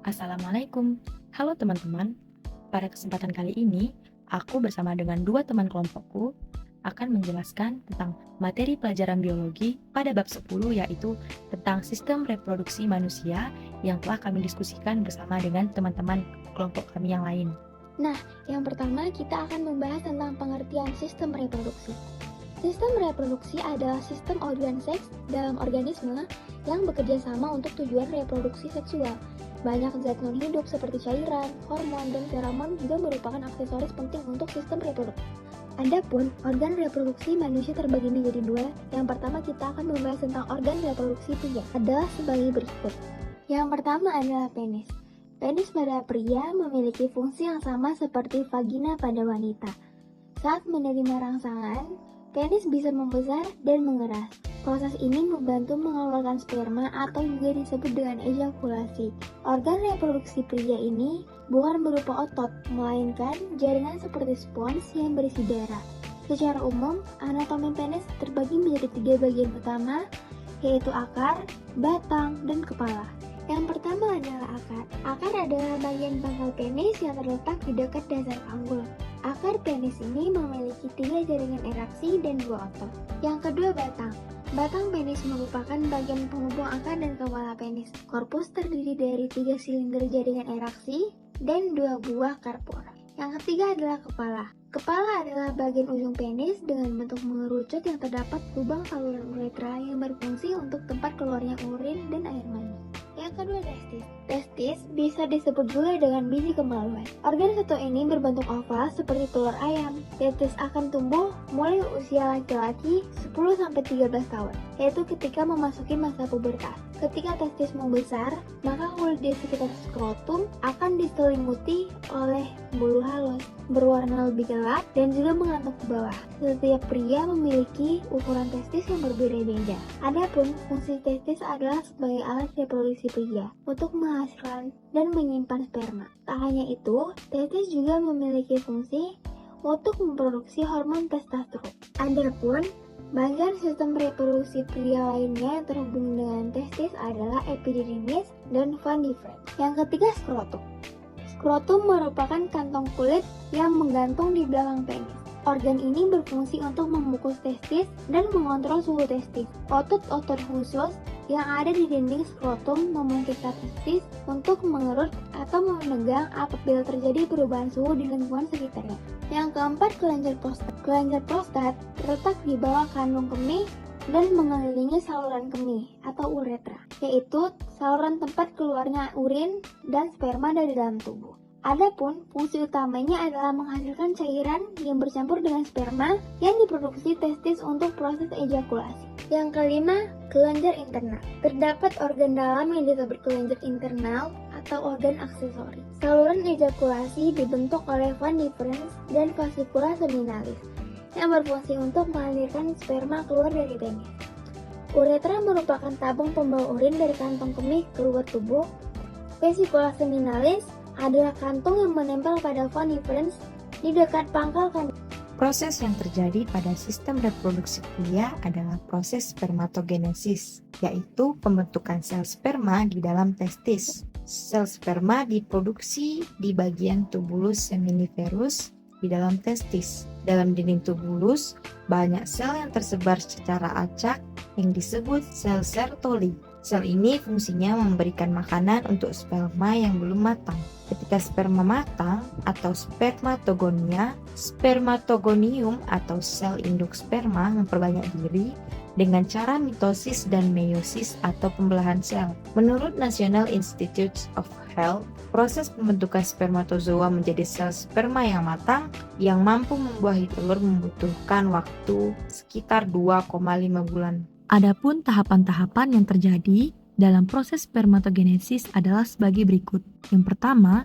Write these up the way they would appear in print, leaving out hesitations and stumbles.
Assalamualaikum. Halo teman-teman. Pada kesempatan kali ini, aku bersama dengan dua teman kelompokku akan menjelaskan tentang materi pelajaran biologi pada bab 10 yaitu tentang sistem reproduksi manusia yang telah kami diskusikan bersama dengan teman-teman kelompok kami yang lain. Nah, yang pertama kita akan membahas tentang pengertian sistem reproduksi. Sistem reproduksi adalah sistem organ seks dalam organisme yang bekerja sama untuk tujuan reproduksi seksual. Banyak zat non-hidup seperti cairan, hormon, dan feromon juga merupakan aksesoris penting untuk sistem reproduksi. Adapun organ reproduksi manusia terbagi menjadi dua. Yang pertama kita akan membahas tentang organ reproduksi pria adalah sebagai berikut. Yang pertama adalah penis. Penis pada pria memiliki fungsi yang sama seperti vagina pada wanita. Saat menerima rangsangan, penis bisa membesar dan mengeras. Proses ini membantu mengeluarkan sperma atau juga disebut dengan ejakulasi. Organ reproduksi pria ini bukan berupa otot, melainkan jaringan seperti spons yang berisi darah. Secara umum, anatomi penis terbagi menjadi tiga bagian utama, yaitu akar, batang, dan kepala. Yang pertama adalah akar. Akar adalah bagian pangkal penis yang terletak di dekat dasar panggul. Akar penis ini memiliki tiga jaringan eraksi dan dua otot. Yang kedua, batang. Batang penis merupakan bagian penghubung akar dan kepala penis. Korpus terdiri dari tiga silinder jaringan eraksi dan dua buah karpor. Yang ketiga adalah kepala. Kepala adalah bagian ujung penis dengan bentuk mengerucut yang terdapat lubang saluran uretra yang berfungsi untuk tempat keluarnya urin dan air mani. Yang kedua, testis. Testis bisa disebut juga dengan biji kemaluan. Organ satu ini berbentuk oval seperti telur ayam. Testis akan tumbuh mulai usia laki-laki 10-13 tahun, yaitu ketika memasuki masa pubertas. Ketika testis membesar, maka kulit di sekitar skrotum akan diselimuti oleh bulu halus berwarna lebih gelap dan juga mengantuk ke bawah. Setiap pria memiliki ukuran testis yang berbeda-beda. Adapun fungsi testis adalah sebagai alat reproduksi pria untuk menghasilkan dan menyimpan sperma. Tak hanya itu, testis juga memiliki fungsi untuk memproduksi hormon testosteron. Adapun bagian sistem reproduksi pria lainnya yang terhubung dengan testis adalah epididymis dan van deferens. Yang ketiga, skrotum. Skrotum merupakan kantong kulit yang menggantung di belakang penis. Organ ini berfungsi untuk membungkus testis dan mengontrol suhu testis. Otot-otot khusus yang ada di dinding skrotum memungkinkan testis untuk mengerut atau menegang apabila terjadi perubahan suhu di lingkungan sekitarnya. Yang keempat, kelenjar prostat. Kelenjar prostat terletak di bawah kandung kemih dan mengelilingi saluran kemih atau uretra, yaitu saluran tempat keluarnya urin dan sperma dari dalam tubuh. Adapun fungsi utamanya adalah menghasilkan cairan yang bercampur dengan sperma yang diproduksi testis untuk proses ejakulasi. Yang kelima, kelenjar internal. Terdapat organ dalam yang disebut kelenjar internal atau organ aksesori. Saluran ejakulasi dibentuk oleh van deferens dan vascula seminalis yang berfungsi untuk mengalirkan sperma keluar dari penis. Uretra merupakan tabung pembawa urin dari kantong kemih keluar tubuh. Vascula seminalis adalah kantung yang menempel pada van deferens di dekat pangkal kandung. Proses yang terjadi pada sistem reproduksi pria adalah proses spermatogenesis, yaitu pembentukan sel sperma di dalam testis. Sel sperma diproduksi di bagian tubulus seminiferus di dalam testis. Dalam dinding tubulus, banyak sel yang tersebar secara acak yang disebut sel Sertoli. Sel ini fungsinya memberikan makanan untuk sperma yang belum matang. Ketika sperma matang atau spermatogonia, spermatogonium atau sel induk sperma memperbanyak diri dengan cara mitosis dan meiosis atau pembelahan sel. Menurut National Institutes of Health, proses pembentukan spermatozoa menjadi sel sperma yang matang yang mampu membuahi telur membutuhkan waktu sekitar 2,5 bulan. Adapun tahapan-tahapan yang terjadi dalam proses spermatogenesis adalah sebagai berikut. Yang pertama,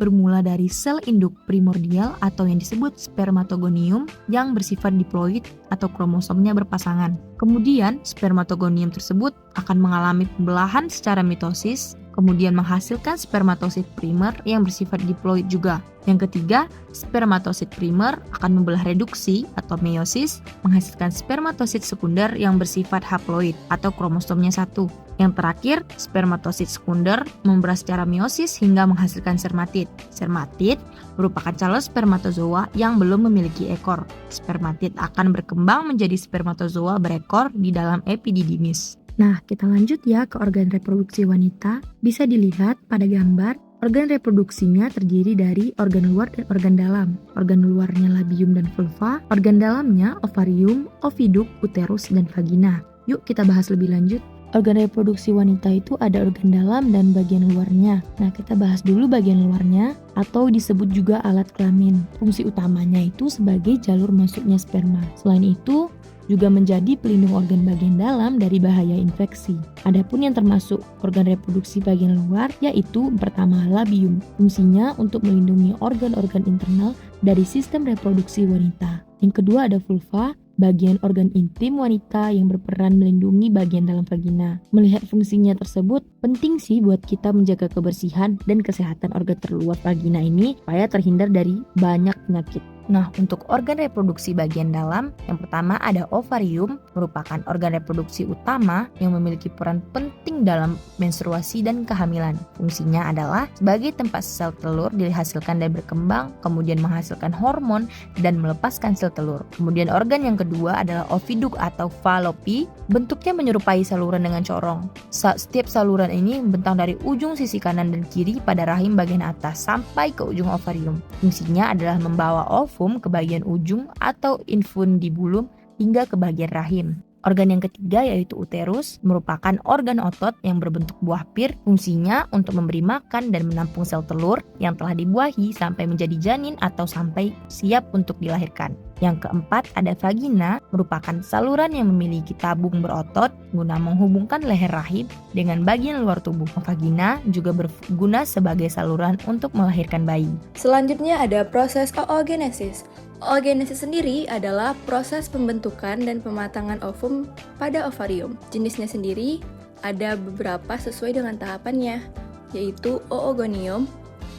bermula dari sel induk primordial atau yang disebut spermatogonium yang bersifat diploid atau kromosomnya berpasangan. Kemudian, spermatogonium tersebut akan mengalami pembelahan secara mitosis, kemudian menghasilkan spermatosit primer yang bersifat diploid juga. Yang ketiga, spermatosit primer akan membelah reduksi atau meiosis, menghasilkan spermatosit sekunder yang bersifat haploid atau kromosomnya 1. Yang terakhir, spermatosit sekunder membelah secara meiosis hingga menghasilkan spermatid. Spermatid merupakan calon spermatozoa yang belum memiliki ekor. Spermatid akan berkembang menjadi spermatozoa berekor di dalam epididymis. Nah, kita lanjut ya ke organ reproduksi wanita. Bisa dilihat pada gambar, organ reproduksinya terdiri dari organ luar dan organ dalam. Organ luarnya labium dan vulva, organ dalamnya ovarium, oviduk, uterus, dan vagina. Yuk kita bahas lebih lanjut. Organ reproduksi wanita itu ada organ dalam dan bagian luarnya. Nah, kita bahas dulu bagian luarnya atau disebut juga alat kelamin. Fungsi utamanya itu sebagai jalur masuknya sperma. Selain itu, juga menjadi pelindung organ bagian dalam dari bahaya infeksi. Adapun yang termasuk organ reproduksi bagian luar yaitu pertama labium. Fungsinya untuk melindungi organ-organ internal dari sistem reproduksi wanita. Yang kedua ada vulva, bagian organ intim wanita yang berperan melindungi bagian dalam vagina. Melihat fungsinya tersebut, penting sih buat kita menjaga kebersihan dan kesehatan organ terluar vagina ini supaya terhindar dari banyak penyakit. Nah, untuk organ reproduksi bagian dalam, yang pertama ada ovarium, merupakan organ reproduksi utama yang memiliki peran penting dalam menstruasi dan kehamilan. Fungsinya adalah sebagai tempat sel telur dihasilkan dan berkembang, kemudian menghasilkan hormon dan melepaskan sel telur. Kemudian organ yang kedua adalah oviduk atau fallopi, bentuknya menyerupai saluran dengan corong. Setiap saluran ini membentang dari ujung sisi kanan dan kiri pada rahim bagian atas sampai ke ujung ovarium. Fungsinya adalah membawa ovum ke bagian ujung atau infundibulum hingga ke bagian rahim. Organ yang ketiga yaitu uterus, merupakan organ otot yang berbentuk buah pir. Fungsinya untuk memberi makan dan menampung sel telur yang telah dibuahi sampai menjadi janin atau sampai siap untuk dilahirkan. Yang keempat ada vagina, merupakan saluran yang memiliki tabung berotot guna menghubungkan leher rahim dengan bagian luar tubuh. Vagina juga berguna sebagai saluran untuk melahirkan bayi. Selanjutnya ada proses oogenesis. Oogenesis sendiri adalah proses pembentukan dan pematangan ovum pada ovarium. Jenisnya sendiri ada beberapa sesuai dengan tahapannya, yaitu oogonium,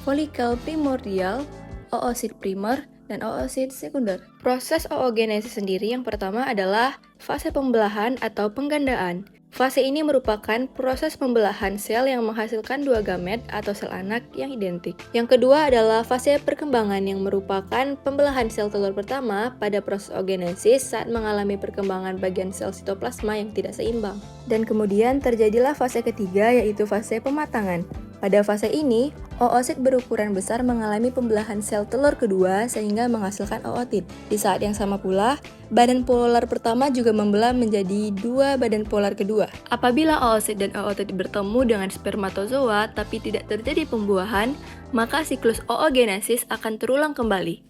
folikel primordial, oosit primer, dan oosit sekunder. Proses oogenesis sendiri yang pertama adalah fase pembelahan atau penggandaan. Fase ini merupakan proses pembelahan sel yang menghasilkan dua gamet atau sel anak yang identik. Yang kedua adalah fase perkembangan yang merupakan pembelahan sel telur pertama pada proses oogenesis saat mengalami perkembangan bagian sel sitoplasma yang tidak seimbang. Dan kemudian terjadilah fase ketiga yaitu fase pematangan. Pada fase ini, oosit berukuran besar mengalami pembelahan sel telur kedua sehingga menghasilkan ootit. Di saat yang sama pula, badan polar pertama juga membelah menjadi dua badan polar kedua. Apabila oosit dan ootit bertemu dengan spermatozoa tapi tidak terjadi pembuahan, maka siklus oogenesis akan terulang kembali.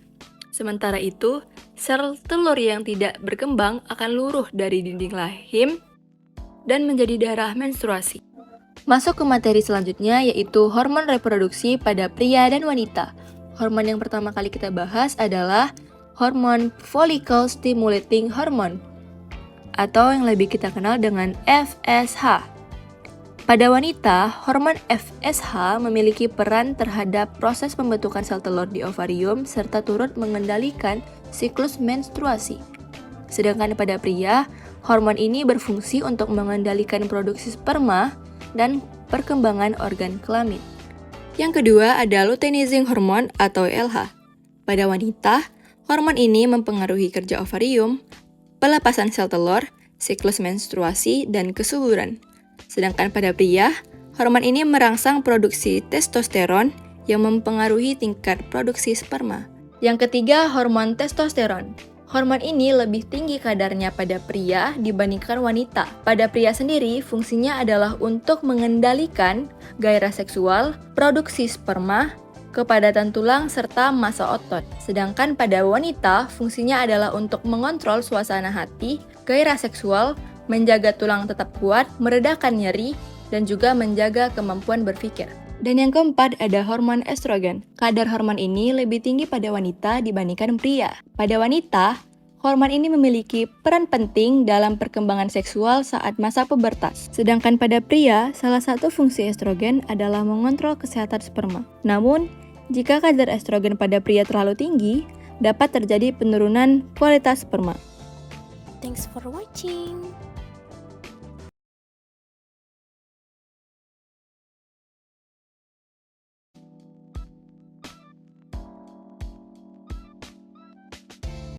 Sementara itu, sel telur yang tidak berkembang akan luruh dari dinding rahim dan menjadi darah menstruasi. Masuk ke materi selanjutnya yaitu hormon reproduksi pada pria dan wanita. Hormon yang pertama kali kita bahas adalah hormon follicle stimulating hormone atau yang lebih kita kenal dengan FSH. Pada wanita, hormon FSH memiliki peran terhadap proses pembentukan sel telur di ovarium serta turut mengendalikan siklus menstruasi. Sedangkan pada pria, hormon ini berfungsi untuk mengendalikan produksi sperma dan perkembangan organ kelamin. Yang kedua ada luteinizing hormone atau LH. Pada wanita, hormon ini mempengaruhi kerja ovarium, pelepasan sel telur, siklus menstruasi, dan kesuburan. Sedangkan pada pria, hormon ini merangsang produksi testosteron yang mempengaruhi tingkat produksi sperma. Yang ketiga, hormon testosteron. Hormon ini lebih tinggi kadarnya pada pria dibandingkan wanita. Pada pria sendiri, fungsinya adalah untuk mengendalikan gairah seksual, produksi sperma, kepadatan tulang, serta massa otot. Sedangkan pada wanita, fungsinya adalah untuk mengontrol suasana hati, gairah seksual, menjaga tulang tetap kuat, meredakan nyeri, dan juga menjaga kemampuan berpikir. Dan yang keempat ada hormon estrogen. Kadar hormon ini lebih tinggi pada wanita dibandingkan pria. Pada wanita, Hormon ini memiliki peran penting dalam perkembangan seksual saat masa pubertas. Sedangkan pada pria, salah satu fungsi estrogen adalah mengontrol kesehatan sperma. Namun, jika kadar estrogen pada pria terlalu tinggi, dapat terjadi penurunan kualitas sperma. Thanks for watching.